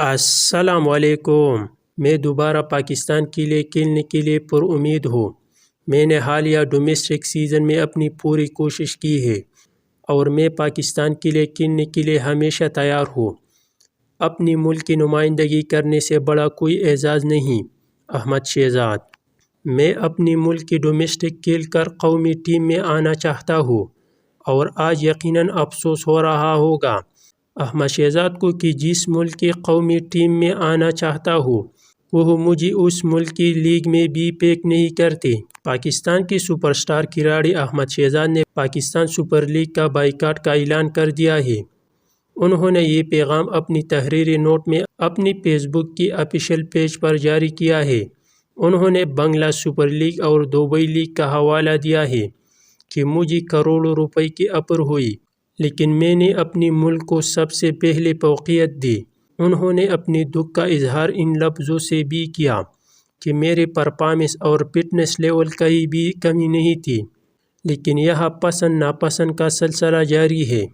السلام علیکم۔ میں دوبارہ پاکستان کے لیے کھیلنے کے لیے پر امید ہوں۔ میں نے حالیہ ڈومیسٹک سیزن میں اپنی پوری کوشش کی ہے اور میں پاکستان کے لیے کھیلنے کے لیے ہمیشہ تیار ہوں۔ اپنی ملک کی نمائندگی کرنے سے بڑا کوئی اعزاز نہیں۔ احمد شہزاد۔ میں اپنی ملک کی ڈومیسٹک کھیل کر قومی ٹیم میں آنا چاہتا ہوں اور آج یقیناً افسوس ہو رہا ہوگا احمد شہزاد کو کہ جس ملک کی قومی ٹیم میں آنا چاہتا ہوں وہ مجھے اس ملک کی لیگ میں بھی پیک نہیں کرتے۔ پاکستان کے سپر سٹار کھلاڑی احمد شہزاد نے پاکستان سپر لیگ کا بائیکاٹ کا اعلان کر دیا ہے۔ انہوں نے یہ پیغام اپنی تحریری نوٹ میں اپنی فیس بک کی آفیشیل پیج پر جاری کیا ہے۔ انہوں نے بنگلہ سپر لیگ اور دبئی لیگ کا حوالہ دیا ہے کہ مجھے کروڑوں روپے کی افر ہوئی لیکن میں نے اپنی ملک کو سب سے پہلے فوقیت دی۔ انہوں نے اپنی دکھ کا اظہار ان لفظوں سے بھی کیا کہ میرے پرفارمنس اور فٹنس لیول کہیں بھی کمی نہیں تھی لیکن یہاں پسند ناپسند کا سلسلہ جاری ہے۔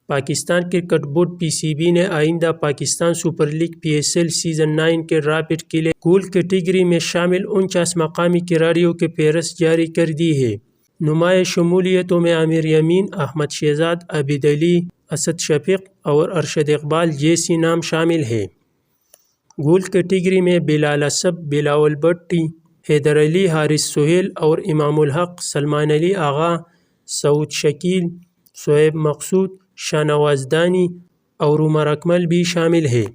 پاکستان کرکٹ بورڈ پی سی بی نے آئندہ Pakistan super league P S L season 9 کے ڈرافٹ کے لیے گول کیٹیگری میں شامل 49 مقامی کھلاڑیوں کی فہرست جاری کر دی ہے۔ نمایاں شمولیتوں میں عامر یمین، احمد شہزاد، عابد علی، اسد شفیق اور ارشد اقبال جیسے نام شامل ہیں۔ گول کیٹیگری میں بلال اصف، بلاول بھٹی، حیدر علی، حارث سہیل اور امام الحق، سلمان علی آغا، سعود شکیل، شعیب مقصود، شاہ نواز دانی اور عمر اکمل بھی شامل ہیں۔